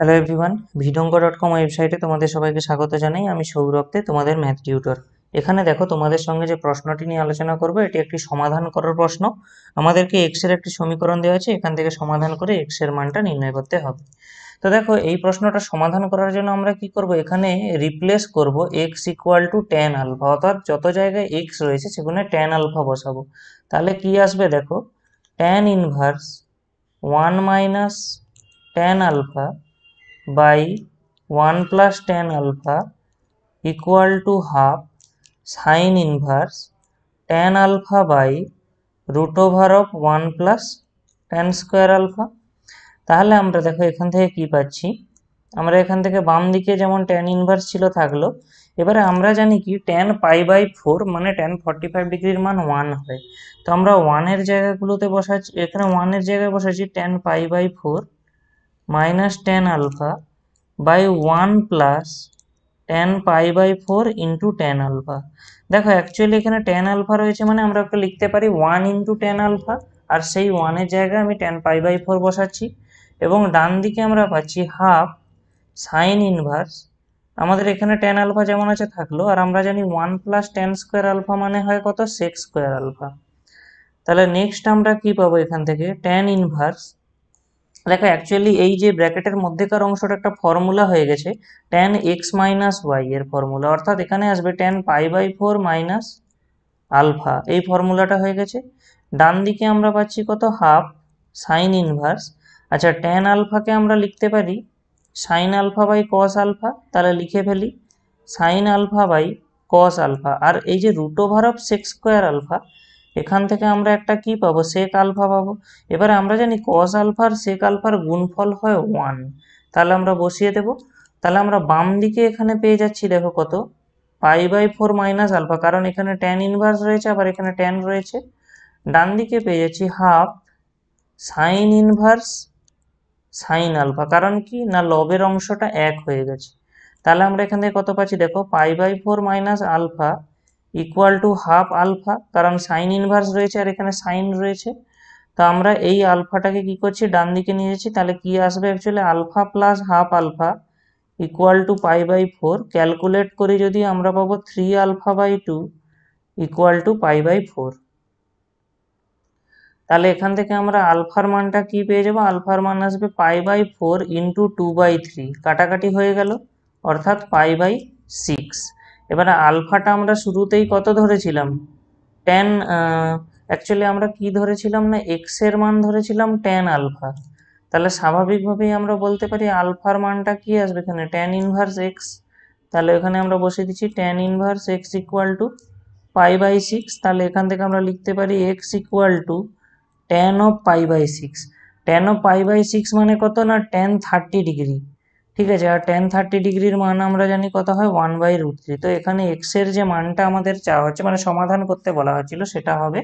Hello everyone, ভিডঙ্গ.com ওয়েবসাইটে তোমাদের সবাইকে স্বাগত জানাই। আমি সৌরভ দে, তোমাদের ম্যাথ টিউটর। এখানে দেখো, তোমাদের সঙ্গে যে প্রশ্নটি নিয়ে আলোচনা করব এটি একটি সমাধান করার প্রশ্ন। আমাদেরকে এক্স এর একটি সমীকরণ দেওয়া আছে, এখান থেকে সমাধান করে এক্স এর মানটা নির্ণয় করতে হবে। তো দেখো, এই প্রশ্নটা সমাধান করার জন্য আমরা কি করব, এখানে রিপ্লেস করব x equal to tan alpha, অর্থাৎ যত জায়গায় এক্স রয়েছে সেখানে ট্যান আলফা বসাবো। তাহলে কি আসবে দেখো, tan inverse 1 - tan alpha by 1 plus tan alpha equal to half sin inverse tan alpha by root over of 1 plus tan square alpha। তাহলে আমরা দেখো এখান থেকে কি পাচ্ছি, আমরা এখান থেকে বাম দিকে যেমন tan ইনভার্স ছিল থাকলো। এবারে আমরা জানি কি tan π/4 মানে tan 45 ডিগ্রির মান 1 হয়। তো আমরা 1 এর জায়গাগুলোতে বসাচ্ছি, এখানে 1 এর জায়গায় বসাচ্ছি tan π/4 minus tan alpha by 1 plus tan π/4 into tan alpha। দেখো অ্যাকচুয়ালি এখানে tan alpha রয়েছে, মানে আমরা ওকে লিখতে পারি 1 into tan alpha, আর সেই 1 এর জায়গায় আমি tan π/4 বসাচ্ছি। এবং ডান দিকে আমরা পাচ্ছি হাফ সাইন ইনভার্স, আমাদের এখানে tan alpha যেমন আছে থাকলো, আর আমরা জানি 1 plus tan স্কোয়ার আলফা মানে হয় কত, sec স্কোয়ার আলফা। তাহলে নেক্সট আমরা কি পাবো এখান থেকে, tan ইনভার্স, দেখো অ্যাকচুয়ালি এই যে ব্র্যাকেটের মধ্যেকার অংশটা একটা ফর্মুলা হয়ে গেছে, tan x মাইনাস ওয়াই এর ফর্মুলা, অর্থাৎ এখানে আসবে tan π/4 মাইনাস আলফা, এই ফর্মুলাটা হয়ে গেছে। ডান দিকে আমরা পাচ্ছি কত, হাফ সাইন ইনভার্স। আচ্ছা, tan আলফাকে আমরা লিখতে পারি sine alpha by cos alpha, তাহলে লিখে ফেলি sine alpha by cos alpha. আর এই যে root over of sec square alpha, এখান থেকে আমরা একটা কি পাবো, সেক আলফা পাবো। এবারে আমরা জানি কস আলফার সেক আলফার গুণফল হয় 1, তাহলে আমরা বসিয়ে দেব। তাহলে আমরা বাম দিকে এখানে পেয়ে যাচ্ছি দেখো কত, π/4 মাইনাস আলফা, কারণ এখানে ট্যান ইনভার্স রয়েছে আবার এখানে ট্যান রয়েছে। ডান দিকে পেয়ে যাচ্ছি half sine inverse sine alpha, কারণ কি না লবের অংশটা 1 হয়ে গেছে। তাহলে আমরা এখান থেকে কত পাচ্ছি দেখো, π/4 minus alpha equal to half alpha, কারণ সাইন ইনভার্স রয়েছে আর এখানে সাইন রয়েছে। তো আমরা এই আলফাটাকে কি করছি, ডান দিকে নিয়ে যাচ্ছি। তাহলে কি আসবে, actually alpha plus half alpha equal to π/4, calculate করে যদি আমরা পাবো 3 α/2 ইকুয়াল টু π/4। তাহলে এখান থেকে আমরা আলফার মানটা কি পেয়ে যাবো, আলফার মান আসবে π/4 ইন্টু 2/3, কাটাকাটি হয়ে গেল, অর্থাৎ π/6। এবারে আলফাটা আমরা শুরুতেই কত ধরেছিলাম, ট্যান, অ্যাকচুয়ালি আমরা কি ধরেছিলাম না, এক্স এর মান ধরেছিলাম ট্যান আলফা। তাহলে স্বাভাবিকভাবেই আমরা বলতে পারি আলফার মানটা কি আসবে এখানে, ট্যান ইনভার্স এক্স। তাহলে এখানে আমরা বসে দিচ্ছি tan inverse x equal to π/6। তাহলে এখান থেকে আমরা লিখতে পারি x equal to tan of π/6। Tan of π/6 মানে কত না, ট্যান 30 ডিগ্রি, ঠিক আছে। আর ট্যান 30 ডিগ্রির মান আমরা জানি কত হয়, 1/√3। তো এখানে এক্স এর যে মানটা আমাদের চাওয়া হচ্ছে, মানে সমাধান করতে বলা হচ্ছিল, সেটা হবে,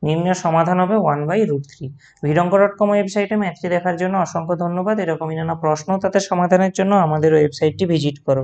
নির্ণয় সমাধান হবে 1/√3। ভিডঙ্গ.com ওয়েবসাইটে ম্যাথটি দেখার জন্য অসংখ্য ধন্যবাদ। এরকমই নানা প্রশ্ন তাদের সমাধানের জন্য আমাদের ওয়েবসাইটটি ভিজিট করো।